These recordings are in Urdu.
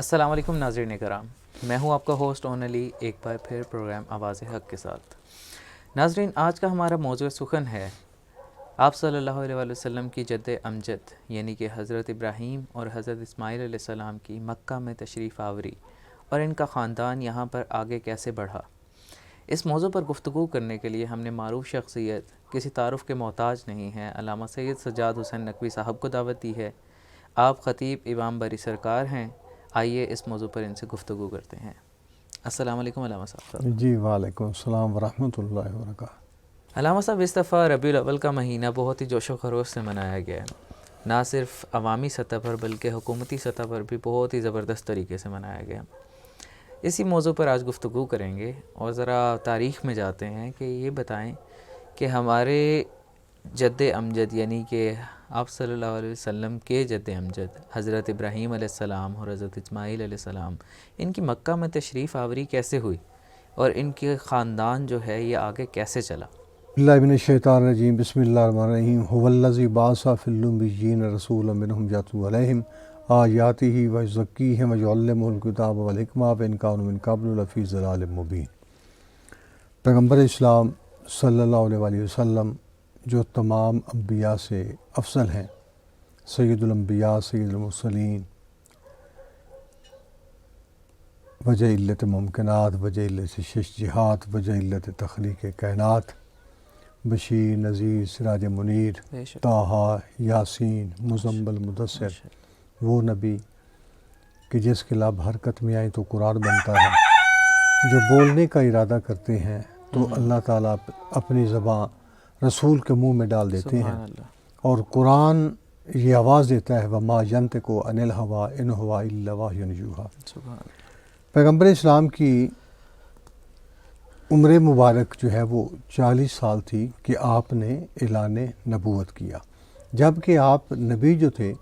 السلام علیکم ناظرین کرام، میں ہوں آپ کا ہوسٹ اون علی، ایک بار پھر پروگرام آواز حق کے ساتھ۔ ناظرین، آج کا ہمارا موضوع سخن ہے آپ صلی اللہ علیہ وآلہ وسلم کی جد امجد یعنی کہ حضرت ابراہیم اور حضرت اسماعیل علیہ السلام کی مکہ میں تشریف آوری اور ان کا خاندان یہاں پر آگے کیسے بڑھا۔ اس موضوع پر گفتگو کرنے کے لیے ہم نے معروف شخصیت، کسی تعارف کے محتاج نہیں ہیں، علامہ سید سجاد حسین نقوی صاحب کو دعوت دی ہے۔ آپ خطیب امام بری سرکار ہیں، آئیے اس موضوع پر ان سے گفتگو کرتے ہیں۔ السلام علیکم علامہ صاحب۔ جی وعلیکم السلام ورحمۃ اللہ وبرکاتہ۔ علامہ صاحب، اس دفعہ ربیع الاول کا مہینہ بہت ہی جوش و خروش سے منایا گیا ہے، نہ صرف عوامی سطح پر بلکہ حکومتی سطح پر بھی بہت ہی زبردست طریقے سے منایا گیا۔ اسی موضوع پر آج گفتگو کریں گے اور ذرا تاریخ میں جاتے ہیں کہ یہ بتائیں کہ ہمارے جد امجد یعنی کہ آپ صلی اللہ علیہ وسلم کے جد امجد حضرت ابراہیم علیہ السلام اور حضرت اسماعیل علیہ السلام، ان کی مکہ میں تشریف آوری کیسے ہوئی اور ان کے خاندان جو ہے یہ آگے کیسے چلا؟ اللہ من الشیطان الرجیم، بسم اللہ الرحمن الرحیم۔ هو الذی بعث فی الأمیین رسولا منہم یتلو علیہم آیاتہ ویزکیہم ویعلمہم الکتاب والحکمۃ وإن کانوا من قبل لفی ضلال مبین۔ پیغمبر اسلام صلی اللہ علیہ وآلہ وسلم جو تمام انبیاء سے افضل ہیں، سید الانبیاء، سید المرسلین، وجہ علت ممکنات، وجہ علت شش جہات، وجہ علت تخلیق کائنات، بشیر، نذیر، سراج منیر، طٰہٰ، یاسین، مزمل، مدثر، وہ نبی کہ جس کے لب حرکت میں آئیں تو قرآن بنتا ہے، جو بولنے کا ارادہ کرتے ہیں تو اللہ تعالیٰ اپنی زبان رسول کے منہ میں ڈال دیتے ہیں، اور قرآن یہ آواز دیتا ہے وما ینطق عن الہویٰ ان ہوا الا وحی یوحیٰ۔ پیغمبر اسلام کی عمر مبارک جو ہے وہ 40 سال تھی کہ آپ نے اعلان نبوت کیا، جبکہ آپ نبی جو تھے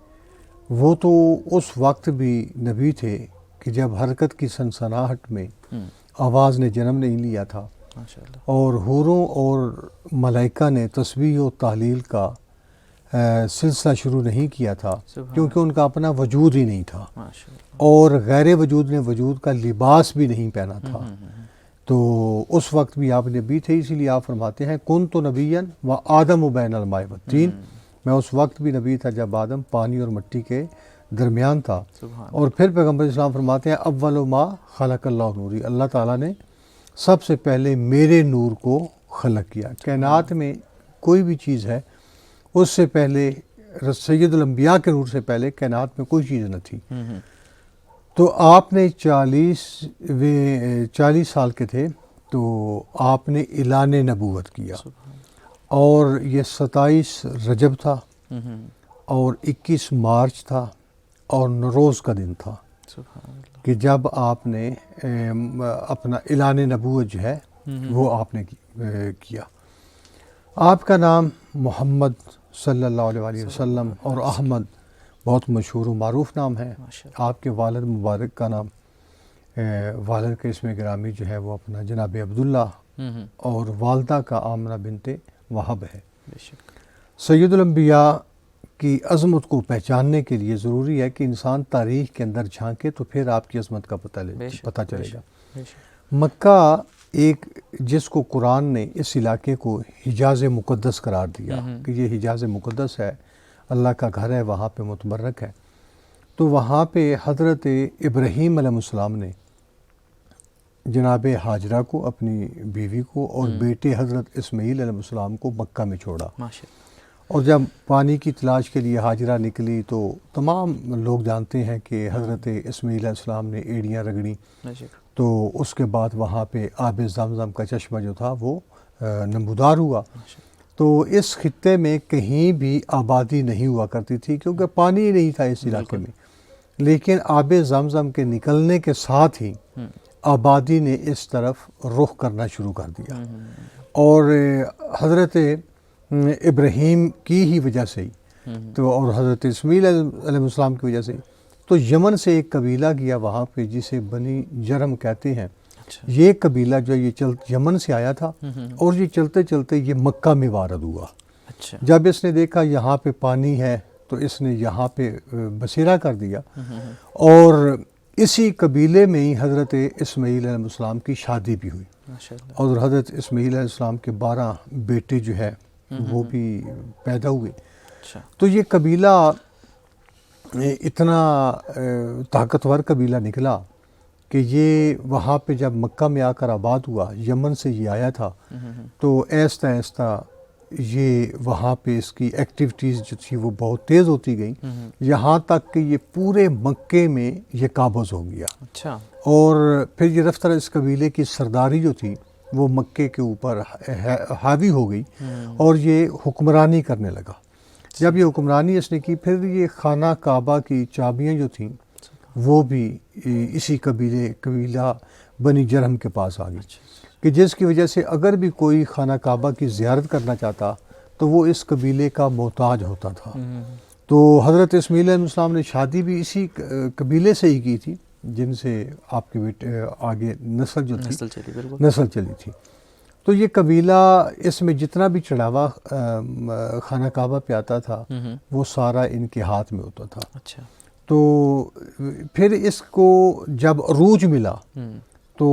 وہ تو اس وقت بھی نبی تھے کہ جب حرکت کی سنسناہٹ میں آواز نے جنم نہیں لیا تھا، اور حوروں اور ملائکہ نے تسبیح و تحلیل کا سلسلہ شروع نہیں کیا تھا، کیونکہ ان کا اپنا وجود ہی نہیں تھا، اور غیر وجود نے وجود کا لباس بھی نہیں پہنا تھا، تو اس وقت بھی آپ نبی تھے۔ اسی لیے آپ فرماتے ہیں کنت نبیا و آدم بین الماء والطین، میں اس وقت بھی نبی تھا جب آدم پانی اور مٹی کے درمیان تھا۔ اور پھر پیغمبر اسلام فرماتے ہیں اول ما خلق اللہ نوری، اللہ تعالیٰ نے سب سے پہلے میرے نور کو خلق کیا۔ کائنات میں کوئی بھی چیز ہے اس سے پہلے سید الانبیاء کے نور سے پہلے کائنات میں کوئی چیز نہ تھی۔ تو آپ نے 40 سال کے تھے تو آپ نے اعلان نبوت کیا، اور یہ 27 رجب تھا اور 21 مارچ تھا اور نوروز کا دن تھا کہ جب آپ نے اپنا اعلان نبوت جو ہے وہ آپ نے کیا۔ آپ کا نام محمد صلی اللہ علیہ وآلہ وسلم اور احمد بہت مشہور و معروف نام ہے۔ آپ کے والد مبارک کا نام، والد کا اسم گرامی جو ہے وہ اپنا جناب عبداللہ، اور والدہ کا آمنہ بنت وہب ہے۔ سید الانبیاء کی عظمت کو پہچاننے کے لیے ضروری ہے کہ انسان تاریخ کے اندر جھانکے تو پھر آپ کی عظمت کا پتہ چلے گا۔ مکہ ایک جس کو قرآن نے اس علاقے کو حجاز مقدس قرار دیا کہ یہ حجاز مقدس ہے، اللہ کا گھر ہے، وہاں پہ متبرک ہے، تو وہاں پہ حضرت ابراہیم علیہ السلام نے جناب ہاجرہ کو، اپنی بیوی کو، اور بیٹے حضرت اسماعیل علیہ السلام کو مکہ میں چھوڑا۔ اور جب پانی کی تلاش کے لیے ہاجرہ نکلی تو تمام لوگ جانتے ہیں کہ حضرت اسماعیل علیہ السلام نے ایڑیاں رگڑیں، تو اس کے بعد وہاں پہ آب زمزم کا چشمہ جو تھا وہ نمودار ہوا۔ تو اس خطے میں کہیں بھی آبادی نہیں ہوا کرتی تھی کیونکہ پانی ہی نہیں تھا اس علاقے میں، لیکن آب زمزم کے نکلنے کے ساتھ ہی آبادی نے اس طرف رخ کرنا شروع کر دیا، اور حضرت ابراہیم کی ہی وجہ سے ہی تو، اور حضرت اسماعیل علیہ السلام کی وجہ سے، تو یمن سے ایک قبیلہ گیا وہاں پہ جسے بنی جرم کہتے ہیں۔ یہ قبیلہ جو یہ یمن سے آیا تھا، اور یہ چلتے چلتے یہ مکہ میں وارد ہوا۔ جب اس نے دیکھا یہاں پہ پانی ہے تو اس نے یہاں پہ بسیرا کر دیا، اور اسی قبیلے میں ہی حضرت اسماعیل علیہ السلام کی شادی بھی ہوئی، ماشاءاللہ. اور حضرت اسماعیل علیہ السلام کے 12 بیٹے جو ہے وہ بھی پیدا ہوئے. اچھا. تو یہ قبیلہ اتنا طاقتور قبیلہ نکلا کہ یہ وہاں پہ جب مکہ میں آ کر آباد ہوا، یمن سے یہ آیا تھا، تو آہستہ آہستہ یہ وہاں پہ اس کی ایکٹیویٹیز جو تھی وہ بہت تیز ہوتی گئیں، یہاں تک کہ یہ پورے مکے میں یہ قابض ہو گیا. اچھا. اور پھر یہ رفتہ اس قبیلے کی سرداری جو تھی وہ مکے کے اوپر حاوی ہو گئی اور یہ حکمرانی کرنے لگا. جب یہ حکمرانی اس نے کی، پھر یہ خانہ کعبہ کی چابیاں جو تھیں وہ بھی اسی قبیلہ بنی جرہم کے پاس آ گئی، کہ جس کی وجہ سے اگر بھی کوئی خانہ کعبہ کی زیارت کرنا چاہتا تو وہ اس قبیلے کا محتاج ہوتا تھا. تو حضرت اسماعیل علیہ السلام نے شادی بھی اسی قبیلے سے ہی کی تھی جن سے آپ کے بیٹے آگے نسل جو تھی نسل چلی تھی. تو یہ قبیلہ اس میں جتنا بھی چڑھاوا خانہ کعبہ پہ آتا تھا وہ سارا ان کے ہاتھ میں ہوتا تھا. اچھا. تو پھر اس کو جب عروج ملا تو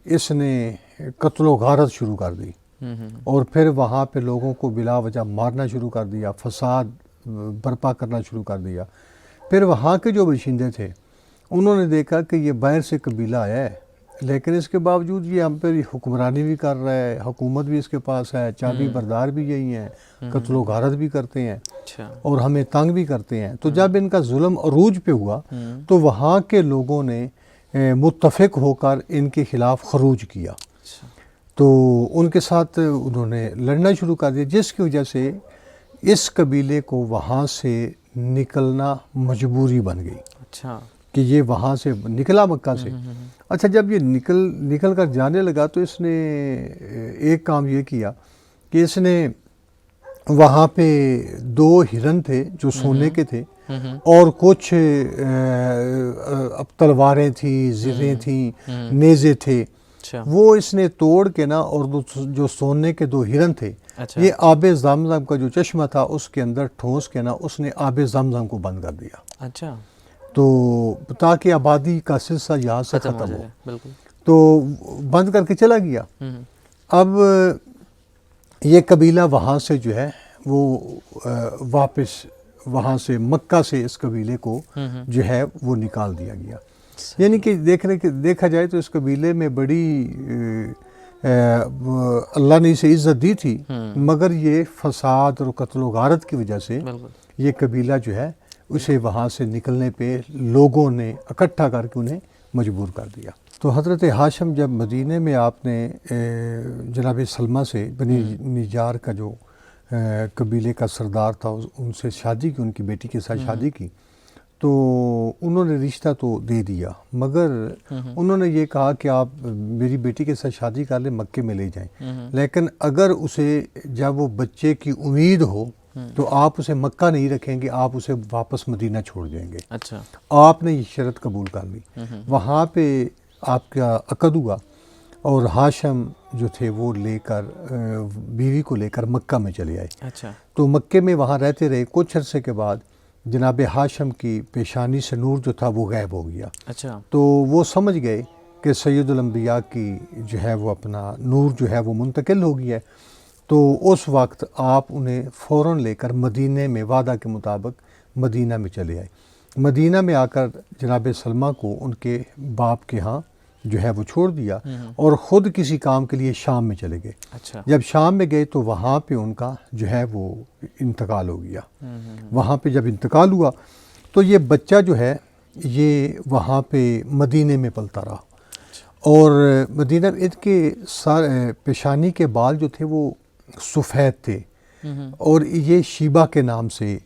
اس نے قتل و غارت شروع کر دی، اور پھر وہاں پہ لوگوں کو بلا وجہ مارنا شروع کر دیا، فساد برپا کرنا شروع کر دیا. پھر وہاں کے جو باشندے تھے انہوں نے دیکھا کہ یہ باہر سے قبیلہ آیا ہے، لیکن اس کے باوجود یہ ہم پر حکمرانی بھی کر رہا ہے، حکومت بھی اس کے پاس ہے، چابی بردار بھی یہی ہیں، قتل و غارت بھی کرتے ہیں اور ہمیں تنگ بھی کرتے ہیں. تو جب ان کا ظلم عروج پہ ہوا تو وہاں کے لوگوں نے متفق ہو کر ان کے خلاف خروج کیا. تو ان کے ساتھ انہوں نے لڑنا شروع کر دیا، جس کی وجہ سے اس قبیلے کو وہاں سے نکلنا مجبوری بن گئی. اچھا. کہ یہ وہاں سے نکلا مکہ سے. اچھا، جب یہ نکل کر جانے لگا تو اس نے ایک کام یہ کیا کہ اس نے وہاں پہ 2 ہرن تھے جو سونے کے تھے، اور کچھ تلواریں تھیں، زریں تھیں، نیزے تھے، وہ اس نے توڑ کے نا، اور جو سونے کے 2 ہرن تھے یہ آب زمزم کا جو چشمہ تھا اس کے اندر ٹھونس کے نا اس نے آب زمزم کو بند کر دیا. اچھا. تو تاکہ آبادی کا سلسلہ یہاں سے ختم ہو. بالکل. تو بند کر کے چلا گیا. اب یہ قبیلہ وہاں سے جو ہے وہ واپس وہاں سے مکہ سے اس قبیلے کو جو ہے وہ نکال دیا گیا. یعنی کہ دیکھا جائے تو اس قبیلے میں بڑی اللہ نے اسے عزت دی تھی، مگر یہ فساد اور قتل و غارت کی وجہ سے یہ قبیلہ جو ہے اسے وہاں سے نکلنے پہ لوگوں نے اکٹھا کر کے انہیں مجبور کر دیا. تو حضرت ہاشم جب مدینے میں آپ نے جناب سلمہ سے، بنی نجار کا جو قبیلے کا سردار تھا، ان سے شادی کی، ان کی بیٹی کے ساتھ شادی کی، تو انہوں نے رشتہ تو دے دیا، مگر انہوں نے یہ کہا کہ آپ میری بیٹی کے ساتھ شادی کر لیں، مکے میں لے جائیں، لیکن اگر اسے جب وہ بچے کی امید ہو تو آپ اسے مکہ نہیں رکھیں گے، آپ اسے واپس مدینہ چھوڑ دیں گے. اچھا. آپ نے یہ شرط قبول کر لی. وہاں پہ آپ کا عقد ہوا، اور ہاشم جو تھے وہ لے کر بیوی کو لے کر مکہ میں چلے آئے. اچھا. تو مکے میں وہاں رہتے رہے. کچھ عرصے کے بعد جناب ہاشم کی پیشانی سے نور جو تھا وہ غائب ہو گیا. اچھا. تو وہ سمجھ گئے کہ سید الانبیاء کی جو ہے وہ اپنا نور جو ہے وہ منتقل ہو گیا ہے. تو اس وقت آپ انہیں فوراً لے کر مدینے میں وعدہ کے مطابق مدینہ میں چلے آئے. مدینہ میں آ کر جناب سلمہ کو ان کے باپ کے ہاں جو ہے وہ چھوڑ دیا، اور خود کسی کام کے لیے شام میں چلے گئے. اچھا. جب شام میں گئے تو وہاں پہ ان کا جو ہے وہ انتقال ہو گیا. وہاں پہ جب انتقال ہوا تو یہ بچہ جو ہے یہ وہاں پہ مدینے میں پلتا رہا. اور مدینہ ان کے پیشانی کے بال جو تھے وہ سفید تھے، اور یہ شیبہ کے نام سے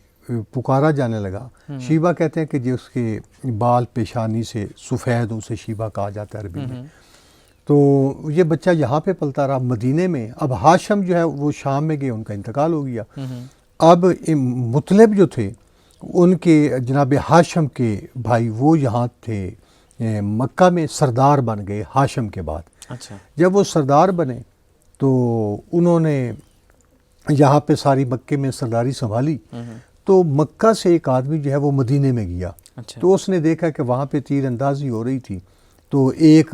پکارا جانے لگا. شیبہ کہتے ہیں کہ جس کے بال پیشانی سے سفید، اسے شیبہ کہا جاتا ہے عربی میں. تو یہ بچہ یہاں پہ پلتا رہا مدینے میں. اب ہاشم جو ہے وہ شام میں گئے، ان کا انتقال ہو گیا. اب مطلب جو تھے ان کے جناب ہاشم کے بھائی وہ یہاں تھے مکہ میں، سردار بن گئے ہاشم کے بعد. اچھا. جب وہ سردار بنے تو انہوں نے یہاں پہ ساری مکے میں سرداری سنبھالی. تو مکہ سے ایک آدمی جو ہے وہ مدینے میں گیا، اچھا تو اس نے دیکھا کہ وہاں پہ تیر اندازی ہو رہی تھی، تو ایک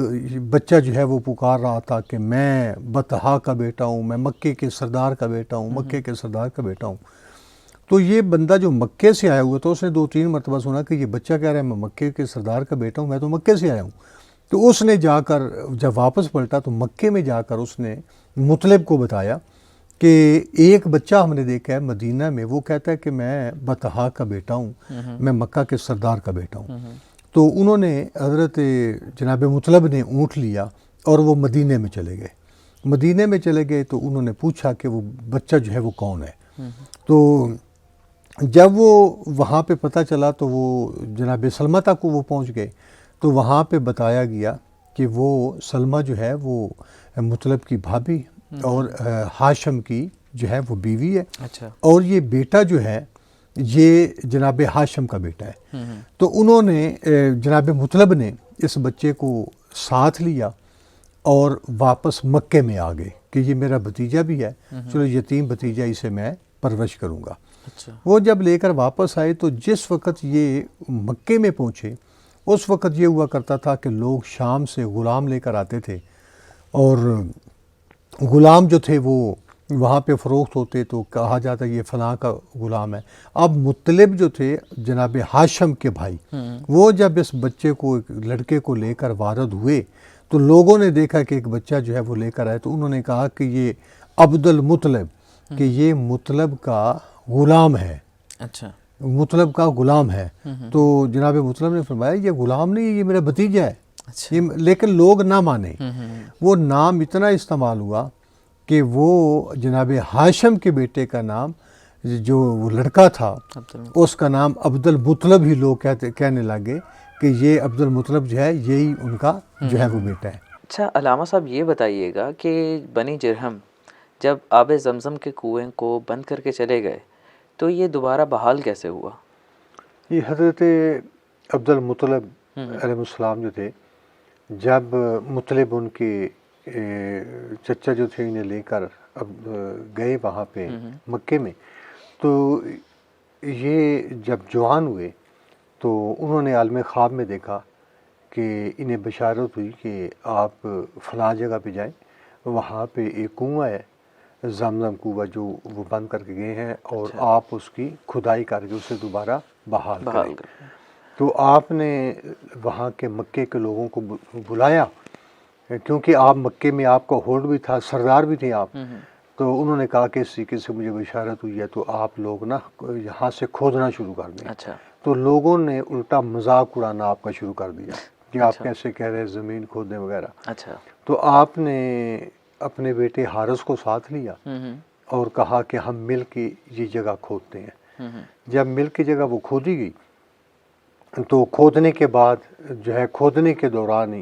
بچہ جو ہے وہ پکار رہا تھا کہ میں بطحا کا بیٹا ہوں، میں مکے کے سردار کا بیٹا ہوں، مکے کے سردار کا بیٹا ہوں۔ تو یہ بندہ جو مکے سے آیا ہوا تھا، اس نے 2-3 مرتبہ سنا کہ یہ بچہ کہہ رہا ہے میں مکے کے سردار کا بیٹا ہوں، میں تو مکے سے آیا ہوں۔ تو اس نے جا کر جب واپس پلٹا تو مکے میں جا کر اس نے مطلب کو بتایا کہ ایک بچہ ہم نے دیکھا ہے مدینہ میں، وہ کہتا ہے کہ میں بطحا کا بیٹا ہوں، میں مکہ کے سردار کا بیٹا ہوں۔ تو انہوں نے حضرت جناب مطلب نے اونٹ لیا اور وہ مدینے میں چلے گئے۔ مدینے میں چلے گئے تو انہوں نے پوچھا کہ وہ بچہ جو ہے وہ کون ہے۔ تو جب وہ وہاں پہ پتہ چلا تو وہ جناب سلمہ تک وہ پہنچ گئے، تو وہاں پہ بتایا گیا کہ وہ سلمہ جو ہے وہ مطلب کی بھابھی اور ہاشم کی جو ہے وہ بیوی ہے، اچھا اور یہ بیٹا جو ہے یہ جناب ہاشم کا بیٹا ہے۔ تو انہوں نے جناب مطلب نے اس بچے کو ساتھ لیا اور واپس مکے میں آ گئے کہ یہ میرا بھتیجا بھی ہے، چلو یتیم بھتیجا اسے میں پرورش کروں گا۔ اچھا وہ جب لے کر واپس آئے تو جس وقت یہ مکے میں پہنچے اس وقت یہ ہوا کرتا تھا کہ لوگ شام سے غلام لے کر آتے تھے، اور غلام جو تھے وہ وہاں پہ فروخت ہوتے، تو کہا جاتا یہ فلاں کا غلام ہے۔ اب مطلب جو تھے جناب ہاشم کے بھائی، وہ جب اس بچے کو ایک لڑکے کو لے کر وارد ہوئے تو لوگوں نے دیکھا کہ ایک بچہ جو ہے وہ لے کر آئے، تو انہوں نے کہا کہ یہ عبد المطلب، کہ یہ مطلب کا غلام ہے، اچھا مطلب کا غلام ہے۔ تو جناب مطلب نے فرمایا یہ غلام نہیں، یہ میرا بھتیجا ہے۔ اچھا لیکن لوگ نہ مانے، وہ نام اتنا استعمال ہوا کہ وہ جناب ہاشم کے بیٹے کا نام، جو وہ لڑکا تھا اس کا نام عبد المطلب ہی لوگ کہنے لگے کہ یہ عبد المطلب جو ہے یہی ان کا جو ہے وہ بیٹا ہے۔ اچھا علامہ صاحب یہ بتائیے گا کہ بنی جرہم جب آب زمزم کے کنویں کو بند کر کے چلے گئے تو یہ دوبارہ بحال کیسے ہوا؟ یہ حضرت عبد المطلب علیہ السلام جو تھے، جب مطلب ان کے چچا جو تھے انہیں لے کر اب گئے وہاں پہ مکے میں، تو یہ جب جوان ہوئے تو انہوں نے عالم خواب میں دیکھا کہ انہیں بشارت ہوئی کہ آپ فلاں جگہ پہ جائیں، وہاں پہ ایک کنواں ہے زمزم کنواں جو وہ بند کر کے گئے ہیں، اور آپ اس کی کھدائی کر کے اسے دوبارہ بحال کریں۔ تو آپ نے وہاں کے مکے کے لوگوں کو بلایا، کیونکہ آپ مکے میں آپ کا ہولڈ بھی تھا، سردار بھی تھے آپ، تو انہوں نے کہا کہ اس طریقے سے مجھے بشارت ہوئی ہے تو آپ لوگ نا یہاں سے کھودنا شروع کر دیں۔ اچھا تو لوگوں نے الٹا مذاق اڑانا آپ کا شروع کر دیا کہ آپ کیسے کہہ رہے ہیں زمین کھودنے وغیرہ۔ اچھا تو آپ نے اپنے بیٹے حارث کو ساتھ لیا اور کہا کہ ہم مل کے یہ جگہ کھودتے ہیں۔ جب مل کے جگہ وہ کھودی گئی تو کھودنے کے بعد جو ہے کھودنے کے دوران ہی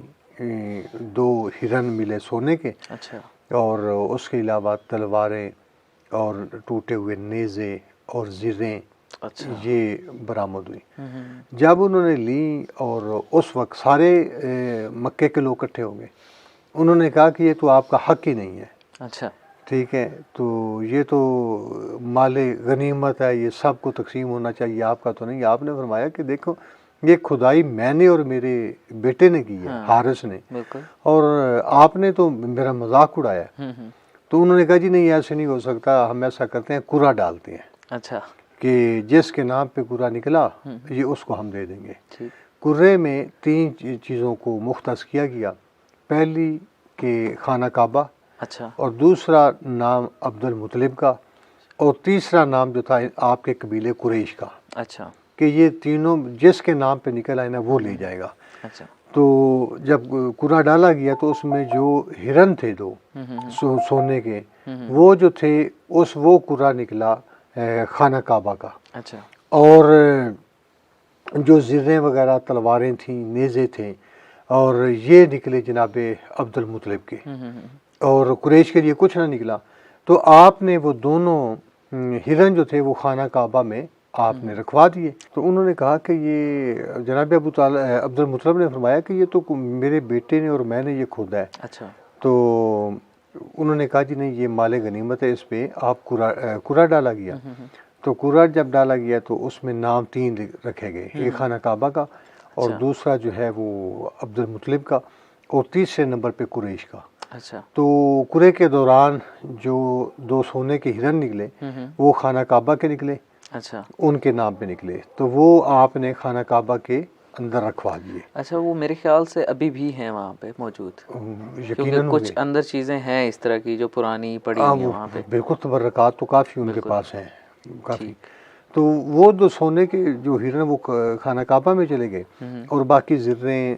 2 ہرن ملے سونے کے، اچھا اور اس کے علاوہ تلواریں اور ٹوٹے ہوئے نیزے اور زریں اچھا یہ برآمد ہوئی۔ جب انہوں نے لی اور اس وقت سارے مکے کے لوگ اکٹھے ہو گئے، انہوں نے کہا کہ یہ تو آپ کا حق ہی نہیں ہے، اچھا ٹھیک ہے، تو یہ تو مال غنیمت ہے، یہ سب کو تقسیم ہونا چاہیے، آپ کا تو نہیں۔ آپ نے فرمایا کہ دیکھو یہ کھدائی میں نے اور میرے بیٹے نے کی ہے، حارث نے، بالکل اور آپ نے تو میرا مذاق اڑایا۔ تو انہوں نے کہا جی نہیں ایسے نہیں ہو سکتا، ہم ایسا کرتے ہیں قرعہ ڈالتے ہیں اچھا کہ جس کے نام پہ قرعہ نکلا یہ اس کو ہم دے دیں گے۔ ٹھیک قرعے میں 3 چیزوں کو مختص کیا گیا، پہلی کہ خانہ کعبہ، اچھا اور دوسرا نام عبد المطلب کا، اور تیسرا نام جو تھا آپ کے قبیلے قریش کا، اچھا کہ یہ تینوں جس کے نام پہ نکل آئے نا وہ لے جائے گا۔ اچھا تو جب قرعہ ڈالا گیا تو اس میں جو ہرن تھے 2 سونے کے، وہ جو تھے وہ قرعہ نکلا خانہ کعبہ کا، اچھا اور جو زریں وغیرہ تلواریں تھیں نیزے تھے اور یہ نکلے جناب عبد المطلب کے، اور قریش کے لیے کچھ نہ نکلا۔ تو آپ نے وہ دونوں ہرن جو تھے وہ خانہ کعبہ میں آپ نے رکھوا دیے۔ تو انہوں نے کہا کہ یہ جناب عبد المطلب نے فرمایا کہ یہ تو میرے بیٹے نے اور میں نے یہ کھودا ہے۔ اچھا تو انہوں نے کہا جی نہیں یہ مال غنیمت ہے، اس پہ آپ قرعہ ڈالا گیا۔ تو قرعہ جب ڈالا گیا تو اس میں نام 3 رکھے گئے، ایک خانہ کعبہ کا، اور دوسرا جو ہے وہ عبد المطلب کا، اور تیسرے نمبر پہ قریش کا۔ اچھا، تو قرعے کے دوران جو 2 سونے کے ہرن نکلے وہ خانہ کعبہ کے نکلے، اچھا ان کے نام پہ نکلے، تو وہ آپ نے خانہ کعبہ کے اندر رکھوا دیے۔ اچھا، وہ میرے خیال سے ابھی بھی ہیں وہاں پہ موجود، کیونکہ یقیناً کچھ اندر چیزیں ہیں اس طرح کی جو پرانی پڑی ہوئی ہیں وہاں پہ۔ بالکل تبرکات تو کافی ان کے پاس ہیں، کافی۔ تو وہ 2 سونے کے جو ہرن وہ خانہ کعبہ میں چلے گئے، اور باقی زریں،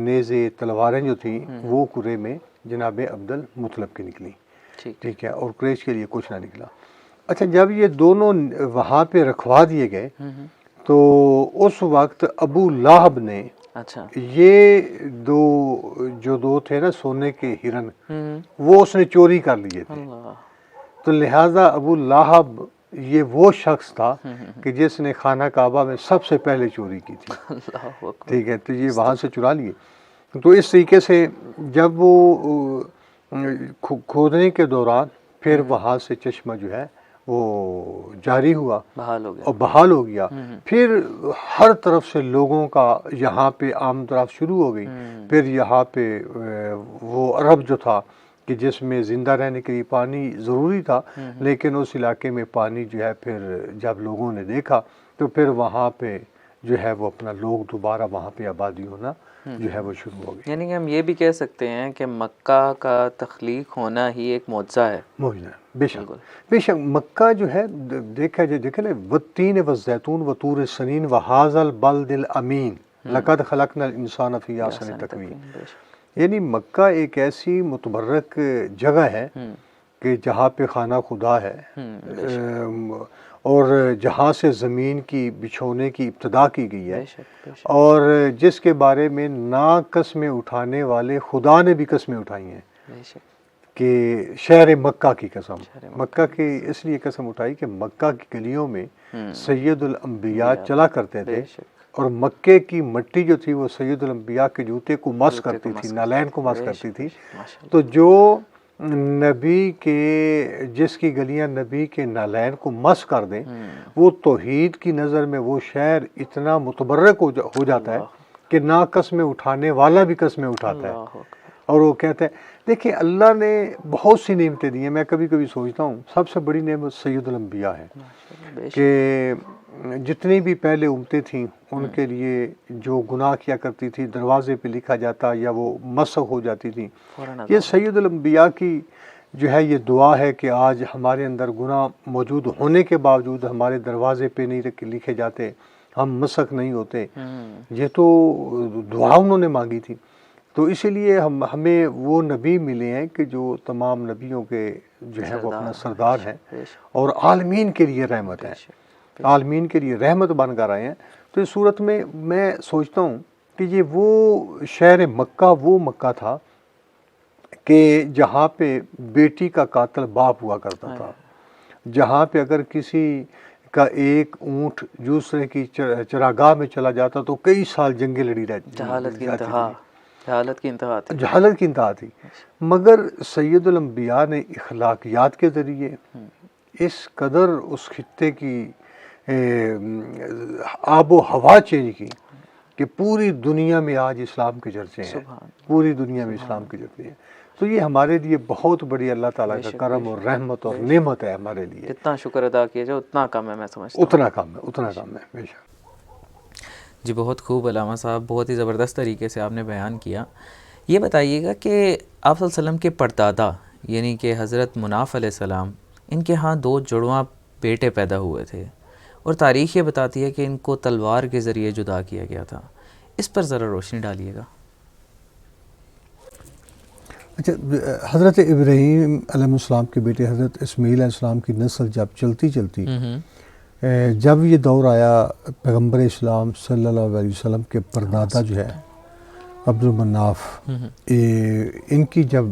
نیزے، تلواریں جو تھیں وہ قرعے میں جناب عبد المطلب کی نکلی، ٹھیک ہے، اور قریش کے لیے کچھ نہ نکلا۔ اچھا، جب یہ دونوں وہاں پہ رکھوا دیے گئے تو اس وقت ابو لہب نے اچھا یہ جو 2 تھے نا سونے کے ہرن، وہ اس نے چوری کر لیے تھے، اللہ، تو لہٰذا ابو لہب یہ وہ شخص تھا کہ جس نے خانہ کعبہ میں سب سے پہلے چوری کی تھی، اللہ اکبر، ٹھیک ہے، تو یہ وہاں سے چرا لیے۔ تو اس طریقے سے جب وہ کھودنے کے دوران پھر وہاں سے چشمہ جو ہے وہ جاری ہوا، بحال ہو گیا، اور بحال ہو گیا، پھر ہر طرف سے لوگوں کا یہاں پہ آمد رفت شروع ہو گئی۔ پھر یہاں پہ وہ عرب جو تھا کہ جس میں زندہ رہنے کے لیے پانی ضروری تھا، لیکن اس علاقے میں پانی جو ہے پھر جب لوگوں نے دیکھا تو پھر وہاں پہ جو ہے وہ اپنا لوگ دوبارہ وہاں پہ آبادی ہونا جو ہے وہ شروع ہو گئی۔ یعنی کہ ہم یہ بھی کہہ سکتے ہیں کہ مکہ کا تخلیق ہونا ہی ایک معجزہ ہے۔ معجزہ، بے شک بے شک۔ مکہ جو ہے دیکھا جائے، دیکھیں نا، والتین والزیتون وطور سنین وہذا البلد الامین لقد خلقنا الانسان فی احسن تقویم۔ یعنی مکہ ایک ایسی متبرک جگہ ہے کہ جہاں پہ خانہ خدا ہے، اور جہاں سے زمین کی بچھونے کی ابتدا کی گئی ہے، اور جس کے بارے میں نا قسمیں اٹھانے والے خدا نے بھی قسمیں اٹھائی ہیں کہ شہر مکہ کی قسم، مکہ کی اس لیے قسم اٹھائی کہ مکہ کی گلیوں میں سید الانبیاء چلا کرتے تھے، اور مکے کی مٹی جو تھی وہ سید الانبیاء کے جوتے کو مس کرتی تھی، نالین کو مس کرتی تھی۔ تو جو نبی کے، جس کی گلیاں نبی کے نالین کو مس کر دیں، وہ توحید کی نظر میں وہ شہر اتنا متبرک ہو جاتا ہے کہ نا قسمیں اٹھانے والا بھی قسمیں اٹھاتا ہے، اور وہ کہتے ہیں۔ دیکھیں، اللہ نے بہت سی نعمتیں دی ہیں، میں کبھی کبھی سوچتا ہوں سب سے بڑی نعمت سید الانبیاء ہے، کہ جتنی بھی پہلے امتیں تھیں ان کے لیے جو گناہ کیا کرتی تھی دروازے پہ لکھا جاتا یا وہ مسخ ہو جاتی تھی، یہ سید الانبیاء کی جو ہے یہ دعا ہے کہ آج ہمارے اندر گناہ موجود ہونے کے باوجود ہمارے دروازے پہ نہیں لکھے جاتے، ہم مسخ نہیں ہوتے، یہ تو دعا انہوں نے مانگی تھی۔ تو اسی لیے ہمیں وہ نبی ملے ہیں کہ جو تمام نبیوں کے جو ہے وہ اپنا سردار ہیں، اور عالمین کے لیے رحمت ہے، عالمین کے لیے رحمت بن کر آئے ہیں۔ تو اس صورت میں میں سوچتا ہوں کہ یہ وہ شہر مکہ وہ مکہ تھا کہ جہاں پہ بیٹی کا قاتل باپ ہوا کرتا تھا، جہاں پہ اگر کسی کا ایک اونٹ دوسرے کی چراگاہ میں چلا جاتا تو کئی سال جنگیں لڑی رہتی، جہالت کی انتہا تھی، مگر سید الانبیاء نے اخلاقیات کے ذریعے اس قدر اس خطے کی آب و ہوا چینج کی کہ پوری دنیا میں آج اسلام کے چرچے ہیں، پوری دنیا میں اسلام کے چرچے ہیں۔ تو یہ ہمارے لیے بہت بڑی اللہ تعالیٰ کا کرم اور رحمت اور نعمت ہے ہمارے لیے۔ جتنا شکر ادا کیا جائے اتنا کم ہے، میں سمجھتا ہوں اتنا کم ہے بے شک۔ جی بہت خوب علامہ صاحب، بہت ہی زبردست طریقے سے آپ نے بیان کیا۔ یہ بتائیے گا کہ آپ صلی اللہ علیہ وسلم کے پردادا یعنی کہ حضرت مناف علیہ السلام، ان کے ہاں 2 جڑواں بیٹے پیدا ہوئے تھے، اور تاریخ یہ بتاتی ہے کہ ان کو تلوار کے ذریعے جدا کیا گیا تھا، اس پر ذرا روشنی ڈالیے گا۔ اچھا، حضرت ابراہیم علیہ السلام کے بیٹے حضرت اسماعیل علیہ السلام کی نسل جب چلتی جب یہ دور آیا پیغمبر اسلام صلی اللہ علیہ وسلم کے پردادا جو ہے عبد المناف، ان کی جب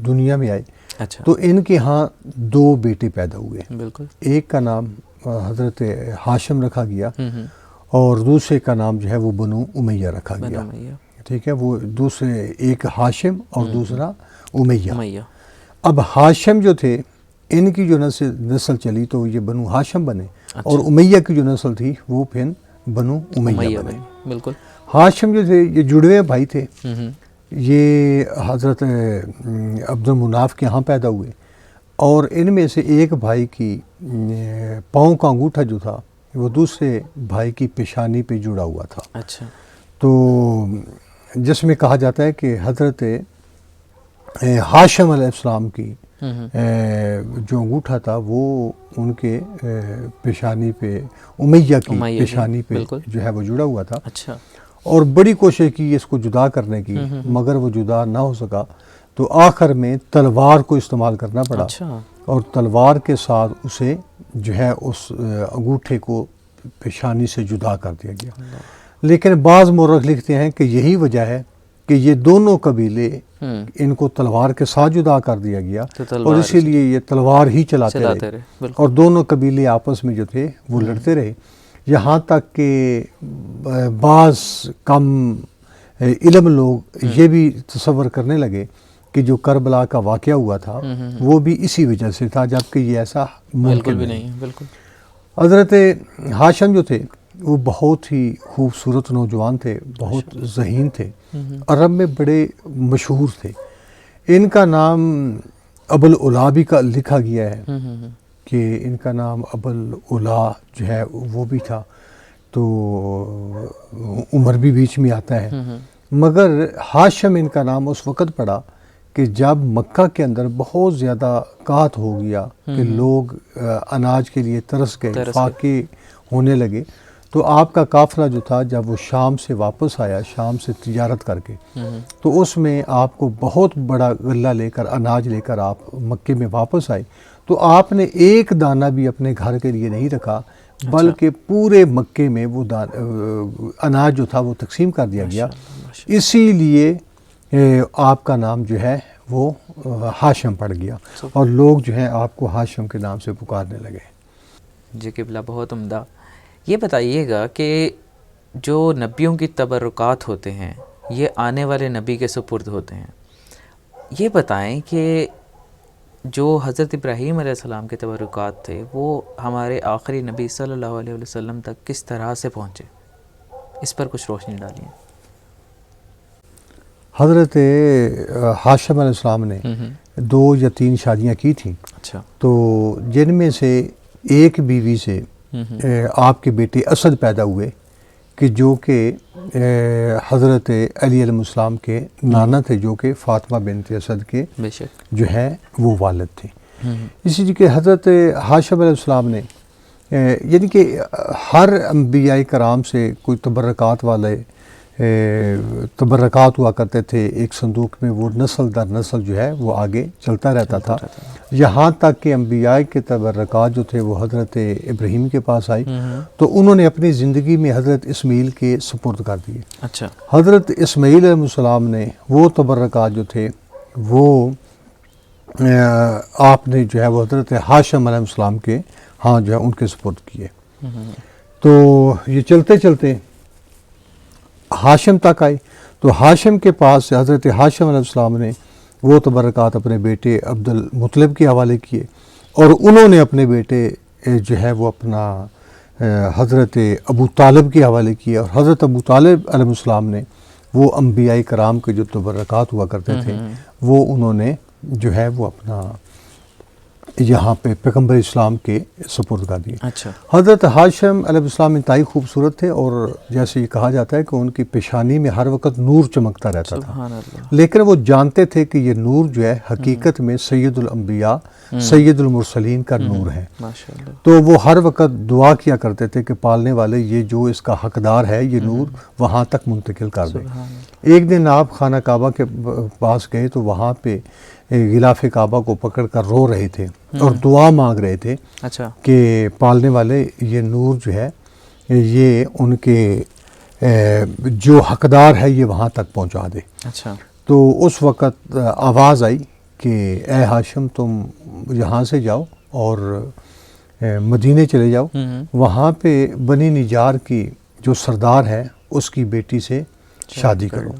دنیا میں آئی تو ان کے ہاں 2 بیٹے پیدا ہوئے، بالکل، ایک کا نام حضرت ہاشم رکھا گیا اور دوسرے کا نام جو ہے وہ بنو امیہ رکھا گیا، ٹھیک ہے، وہ دوسرے ایک ہاشم اور دوسرا امیہ۔ اب ہاشم جو تھے ان کی جو نسل چلی تو یہ بنو ہاشم بنے، اور امیہ کی جو نسل تھی وہ پھر بنو امیہ بنے۔ بالکل۔ ہاشم جو تھے یہ جڑوے بھائی تھے، یہ حضرت عبد المناف کے ہاں پیدا ہوئے، اور ان میں سے ایک بھائی کی پاؤں کا انگوٹھا جو تھا وہ دوسرے بھائی کی پیشانی پہ جڑا ہوا تھا۔ اچھا۔ تو جس میں کہا جاتا ہے کہ حضرت ہاشم علیہ السلام کی جو انگوٹھا تھا وہ ان کے پیشانی پہ، امیہ کی پیشانی پہ جو ہے وہ جڑا ہوا تھا۔ اچھا۔ اور بڑی کوشش کی اس کو جدا کرنے کی، مگر وہ جدا نہ ہو سکا، تو آخر میں تلوار کو استعمال کرنا پڑا، اور تلوار کے ساتھ اسے جو ہے اس انگوٹھے کو پیشانی سے جدا کر دیا گیا۔ لیکن بعض مورخ لکھتے ہیں کہ یہی وجہ ہے کہ یہ دونوں قبیلے ان کو تلوار کے ساتھ جدا کر دیا گیا، اور اسی لیے یہ تلوار ہی چلاتے رہے، اور دونوں قبیلے آپس میں جو تھے وہ لڑتے رہے، یہاں تک کہ بعض کم علم لوگ یہ بھی تصور کرنے لگے کہ جو کربلا کا واقعہ ہوا تھا وہ بھی اسی وجہ سے تھا، جبکہ یہ ایسا ممکن بھی نہیں۔ بالکل۔ حضرت ہاشم جو تھے وہ بہت ہی خوبصورت نوجوان تھے، بہت ذہین تھے، عرب میں بڑے مشہور تھے۔ ان کا نام ابو العلا بھی کا لکھا گیا ہے کہ ان کا نام ابو العلا جو ہے وہ بھی تھا، تو عمر بھی بیچ میں آتا ہے، مگر ہاشم ان کا نام اس وقت پڑا کہ جب مکہ کے اندر بہت زیادہ قحط ہو گیا کہ لوگ اناج کے لیے ترس گئے، فاقے ہونے لگے، تو آپ کا قافلہ جو تھا جب وہ شام سے واپس آیا، شام سے تجارت کر کے، تو اس میں آپ کو بہت بڑا غلہ لے کر، اناج لے کر آپ مکے میں واپس آئے، تو آپ نے ایک دانہ بھی اپنے گھر کے لیے نہیں رکھا، بلکہ پورے مکے میں وہ اناج جو تھا وہ تقسیم کر دیا گیا، اسی لیے آپ کا نام جو ہے وہ ہاشم پڑ گیا، اور لوگ جو ہیں آپ کو ہاشم کے نام سے پکارنے لگے۔ جی قبلہ، بہت عمدہ۔ یہ بتائیے گا کہ جو نبیوں کی تبرکات ہوتے ہیں یہ آنے والے نبی کے سپرد ہوتے ہیں، یہ بتائیں کہ جو حضرت ابراہیم علیہ السلام کے تبرکات تھے وہ ہمارے آخری نبی صلی اللہ علیہ وسلم تک کس طرح سے پہنچے، اس پر کچھ روشنی ڈالیے۔ حضرت ہاشم علیہ السلام نے 2 یا 3 شادیاں کی تھیں، اچھا، تو جن میں سے ایک بیوی سے آپ کے بیٹے اسد پیدا ہوئے، کہ جو کہ حضرت علی علیہ السلام کے نانا تھے، جو کہ فاطمہ بنت اسد کے بے شک جو ہے وہ والد تھے۔ اسی لیے کہ حضرت ہاشم علیہ السلام نے یعنی کہ ہر انبیاء کرام سے کوئی تبرکات والے تبرکات ہوا کرتے تھے، ایک صندوق میں وہ نسل در نسل جو ہے وہ آگے چلتا رہتا تھا، یہاں تک کہ انبیاء کے تبرکات جو تھے وہ حضرت ابراہیم کے پاس آئی، تو انہوں نے اپنی زندگی میں حضرت اسماعیل کے سپرد کر دیے۔ اچھا، حضرت اسماعیل علیہ السلام نے وہ تبرکات جو تھے وہ آپ نے جو ہے وہ حضرت ہاشم علیہ السلام کے ہاں جو ہے ان کے سپرد کیے۔ تو یہ چلتے چلتے ہاشم تک آئے، تو ہاشم کے پاس سے حضرت ہاشم علیہ السلام نے وہ تبرکات اپنے بیٹے عبد المطلب کے حوالے کیے، اور انہوں نے اپنے بیٹے جو ہے وہ اپنا حضرت ابو طالب کے حوالے کیے، اور حضرت ابو طالب علیہ السلام نے وہ انبیاء کرام کے جو تبرکات ہوا کرتے تھے وہ انہوں نے جو ہے وہ اپنا یہاں پہ پیغمبر اسلام کے سپرد کر دیے۔ اچھا، حضرت ہاشم علیہ السلام انتہائی خوبصورت تھے، اور جیسے یہ کہا جاتا ہے کہ ان کی پیشانی میں ہر وقت نور چمکتا رہتا تھا، سبحان اللہ، لیکن وہ جانتے تھے کہ یہ نور جو ہے حقیقت میں سید الانبیاء سید المرسلین کا نور ہے، ماشاءاللہ، تو وہ ہر وقت دعا کیا کرتے تھے کہ پالنے والے یہ جو اس کا حقدار ہے یہ نور وہاں تک منتقل کر دے۔ ایک دن آپ خانہ کعبہ کے پاس گئے تو وہاں پہ غلاف کعبہ کو پکڑ کر رو رہے تھے اور دعا مانگ رہے تھے اچھا، کہ پالنے والے یہ نور جو ہے یہ ان کے جو حقدار ہے یہ وہاں تک پہنچا دے۔ اچھا، تو اس وقت آواز آئی کہ اے ہاشم تم یہاں سے جاؤ اور مدینے چلے جاؤ، وہاں پہ بنی نجار کی جو سردار ہے اس کی بیٹی سے شادی کرو،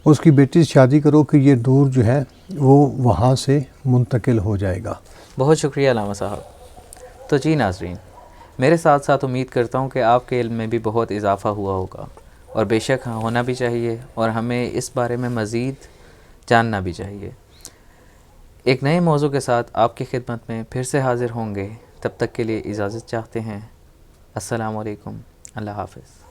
اس کی بیٹی سے شادی کرو کہ یہ نور جو ہے وہ وہاں سے منتقل ہو جائے گا۔ بہت شکریہ علامہ صاحب۔ تو جی ناظرین، میرے ساتھ ساتھ امید کرتا ہوں کہ آپ کے علم میں بھی بہت اضافہ ہوا ہوگا، اور بے شک ہونا بھی چاہیے، اور ہمیں اس بارے میں مزید جاننا بھی چاہیے۔ ایک نئے موضوع کے ساتھ آپ کی خدمت میں پھر سے حاضر ہوں گے، تب تک کے لیے اجازت چاہتے ہیں۔ السلام علیکم، اللہ حافظ۔